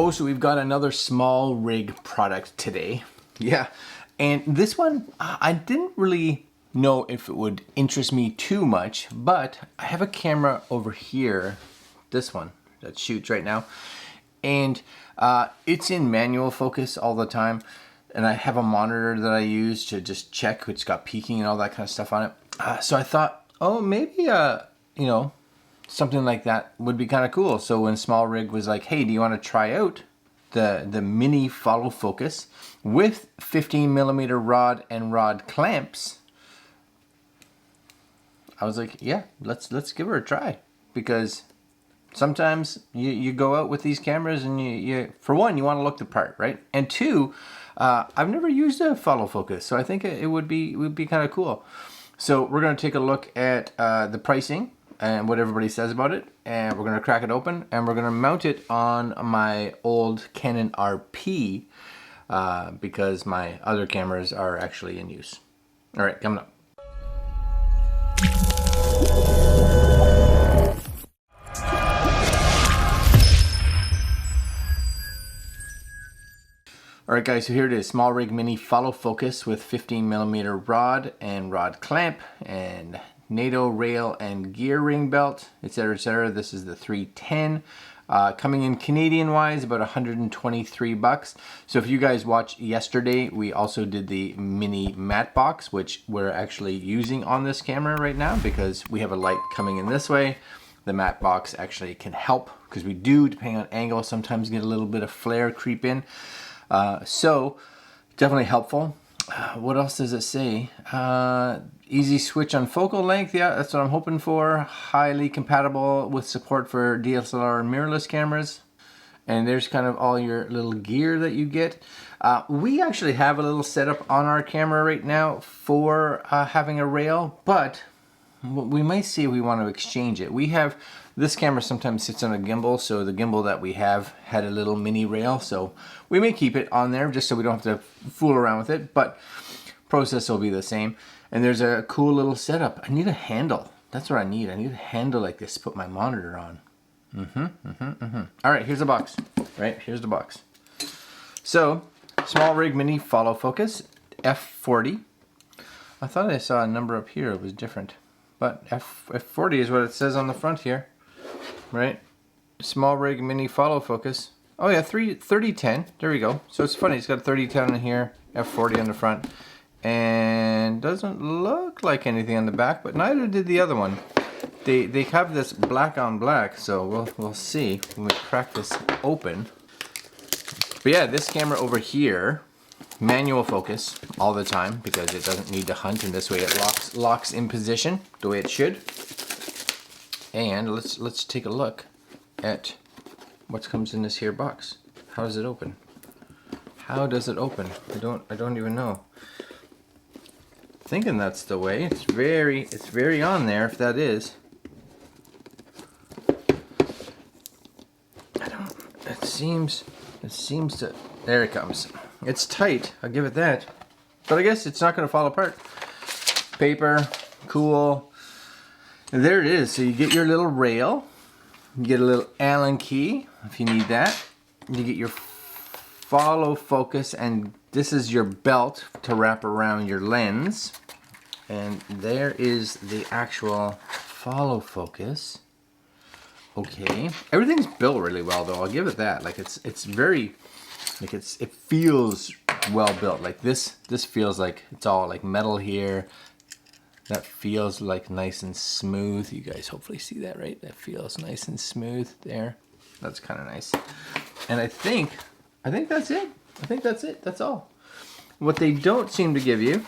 Oh, so we've got another SmallRig product today. Yeah, and this one, I didn't really know if it would interest me too much, but I have a camera over here, this one that shoots right now, and it's in manual focus all the time, and I have a monitor that I use to just check. It's got peaking and all that kind of stuff on it. So I thought, oh, maybe, you know, something like that would be kind of cool. So when SmallRig was like, hey, do you want to try out the Mini Follow Focus with 15mm rod and rod clamps, I was like, yeah, let's give her a try. Because sometimes you go out with these cameras and you for one, you want to look the part, right? And two, I've never used a follow focus, so I think it would be kind of cool. So we're going to take a look at the pricing and what everybody says about it, and we're going to crack it open and we're going to mount it on my old Canon RP because my other cameras are actually in use. All right, coming up. Alright guys, so here it is, SmallRig Mini Follow Focus with 15mm rod and rod clamp and NATO rail and gear ring belt, etc, etc. This is the 310. Coming in Canadian wise, about 123 bucks. So if you guys watched yesterday, we also did the mini matte box, which we're actually using on this camera right now because we have a light coming in this way. The matte box actually can help because we do, depending on angle, sometimes get a little bit of flare creep in. So definitely helpful. What else does it say? Easy switch on focal length. Yeah, that's what I'm hoping for. Highly compatible with support for DSLR and mirrorless cameras. And there's kind of all your little gear that you get. We actually have a little setup on our camera right now for having a rail, but we might see if we want to exchange it. We have, this camera sometimes sits on a gimbal, so the gimbal that we have had a little mini rail, so we may keep it on there just so we don't have to fool around with it, but process will be the same. And there's a cool little setup. I need a handle. That's what I need. I need a handle like this to put my monitor on. All right, here's the box. Right, here's the box. So, SmallRig Mini Follow Focus F40. I thought I saw a number up here. It was different. But F40 is what it says on the front here, right? SmallRig Mini Follow Focus. Oh yeah, 3010. There we go. So it's funny. It's got 3010 in here, F40 on the front, and doesn't look like anything on the back. But neither did the other one. They have this black on black. So we'll see when we crack this open. But yeah, this camera over here, manual focus all the time because it doesn't need to hunt, and this way it locks in position the way it should. And let's take a look at what comes in this here box. How does it open? How does it open? I don't even know. Thinking that's the way. It's very on there if that is. It seems to, there it comes. It's tight, I'll give it that. But I guess it's not going to fall apart. Paper, cool. And there it is. So you get your little rail. You get a little Allen key if you need that. You get your follow focus, and this is your belt to wrap around your lens. And there is the actual follow focus. Okay. Everything's built really well though, I'll give it that. Like it's very, like it feels well built. Like this feels like it's all like metal here. That feels like nice and smooth. You guys hopefully see that, right? That feels nice and smooth there. That's kind of nice. And I think that's it. I think that's it. That's all. What they don't seem to give you,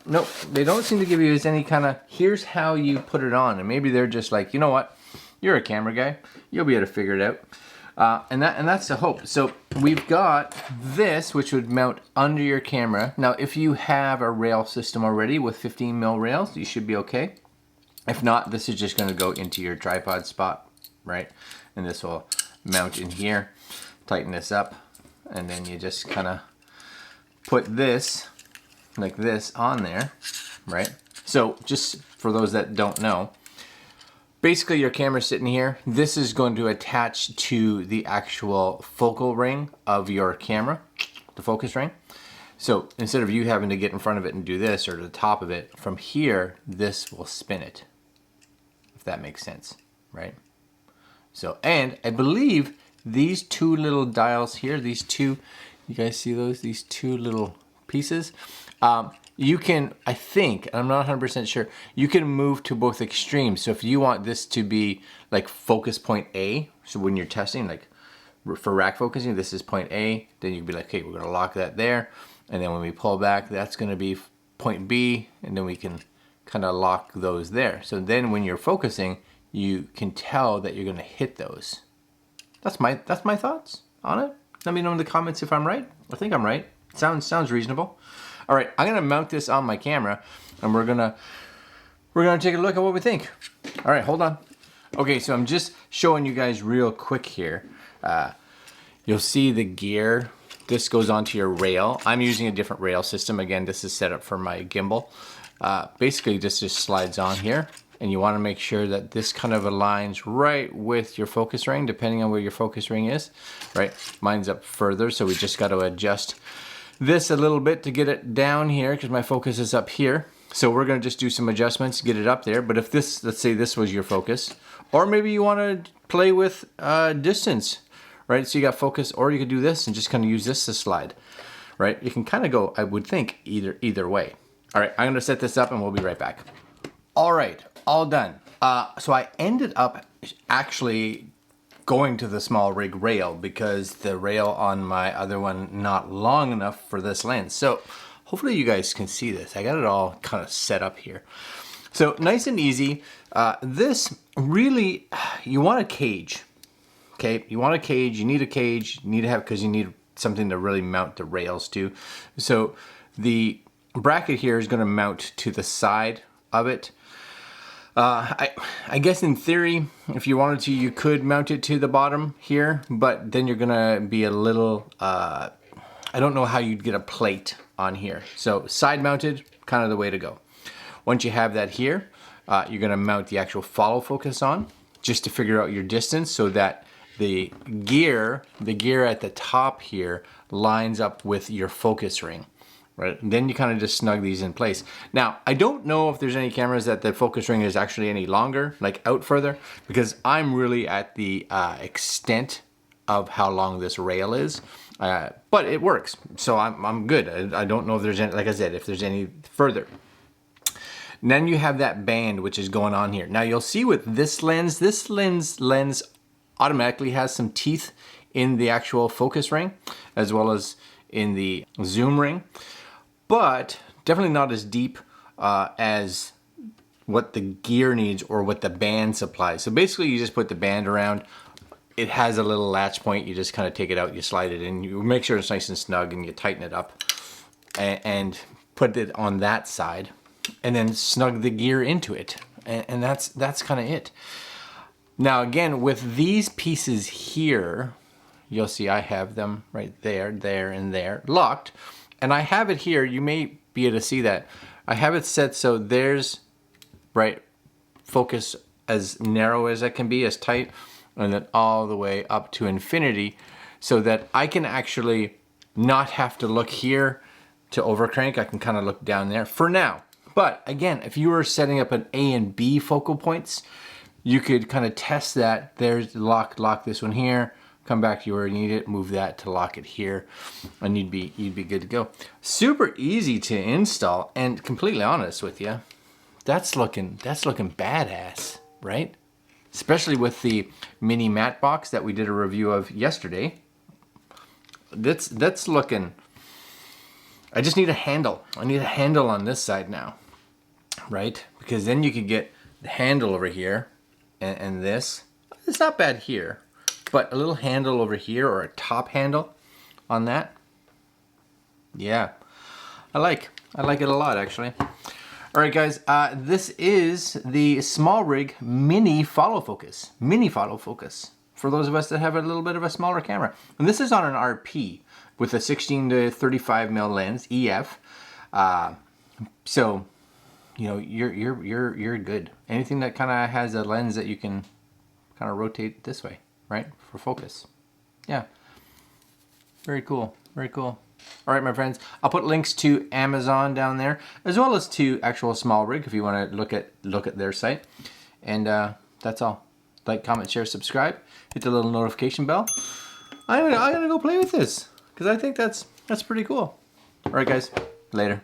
nope, they don't seem to give you is any kind of, here's how you put it on. And maybe they're just like, you know what? You're a camera guy. You'll be able to figure it out. And that's the hope. So we've got this, which would mount under your camera. Now, if you have a rail system already with 15mm rails, you should be okay. If not, this is just going to go into your tripod spot, right? And this will mount in here. Tighten this up, and then you just kind of put this like this on there, right? So just for those that don't know, basically your camera's sitting here. This is going to attach to the actual focal ring of your camera, the focus ring. So instead of you having to get in front of it and do this, or to the top of it, from here, this will spin it, if that makes sense, right? So, and I believe these two little dials here, these two, you guys see those? These two little pieces, you can, I think, I'm not 100% sure, you can move to both extremes. So if you want this to be like focus point A, so when you're testing, like for rack focusing, this is point A, then you'd be like, okay, we're gonna lock that there. And then when we pull back, that's gonna be point B, and then we can kind of lock those there. So then when you're focusing, you can tell that you're gonna hit those. That's my thoughts on it. Let me know in the comments if I'm right. I think I'm right. Sounds reasonable. All right, I'm gonna mount this on my camera, and we're gonna take a look at what we think. All right, hold on. Okay, so I'm just showing you guys real quick here. You'll see the gear. This goes onto your rail. I'm using a different rail system. Again, this is set up for my gimbal. Basically, this just slides on here, and you want to make sure that this kind of aligns right with your focus ring, depending on where your focus ring is, right? Mine's up further, so we just got to adjust this a little bit to get it down here, because my focus is up here. So we're going to just do some adjustments to get it up there. But if this, let's say this was your focus, or maybe you want to play with distance, right? So you got focus, or you could do this and just kind of use this to slide, right? You can kind of go, I would think, either way. All right, I'm going to set this up and we'll be right back. All right, all done. So I ended up actually going to the SmallRig rail because the rail on my other one not long enough for this lens. So hopefully you guys can see this. I got it all kind of set up here. So nice and easy. This really, you want a cage. Okay, you want a cage, you need a cage, you need to have, because you need something to really mount the rails to. So the bracket here is going to mount to the side of it. I guess in theory, if you wanted to, you could mount it to the bottom here, but then you're gonna be a little, I don't know how you'd get a plate on here. So side mounted, kind of the way to go. Once you have that here, you're gonna mount the actual follow focus on, just to figure out your distance so that the gear at the top here lines up with your focus ring. Right, and then you kind of just snug these in place. Now, I don't know if there's any cameras that the focus ring is actually any longer, like out further, because I'm really at the extent of how long this rail is, but it works, so I'm good. I don't know if there's any, like I said, if there's any further. And then you have that band which is going on here. Now you'll see with this lens automatically has some teeth in the actual focus ring, as well as in the zoom ring. But definitely not as deep as what the gear needs or what the band supplies. So basically you just put the band around. It has a little latch point. You just kind of take it out, you slide it in, you make sure it's nice and snug, and you tighten it up and put it on that side, and then snug the gear into it. And that's kind of it. Now again, with these pieces here, you'll see I have them right there, there, and there, locked. And I have it here, you may be able to see that. I have it set so there's, right, focus as narrow as it can be, as tight, and then all the way up to infinity, so that I can actually not have to look here to overcrank. I can kind of look down there for now. But again, if you were setting up an A and B focal points, you could kind of test that. There's lock this one here, come back to where you need it, move that to lock it here, and you'd be good to go. Super easy to install, and completely honest with you, that's looking badass, right? Especially with the mini matte box that we did a review of yesterday. That's looking. I just need a handle. I need a handle on this side now, right? Because then you could get the handle over here, and this. It's not bad here. But a little handle over here, or a top handle on that. Yeah, I like it a lot, actually. All right, guys, this is the SmallRig Mini Follow Focus. Mini Follow Focus, for those of us that have a little bit of a smaller camera. And this is on an RP with a 16 to 35 mil lens, EF. So you know, you're good. Anything that kind of has a lens that you can kind of rotate this way, right, for focus. Yeah, very cool, very cool. All right, my friends, I'll put links to Amazon down there, as well as to actual SmallRig if you want to look at their site. And that's all. Like, comment, share, subscribe. Hit the little notification bell. I'm gonna go play with this because I think that's pretty cool. All right, guys, later.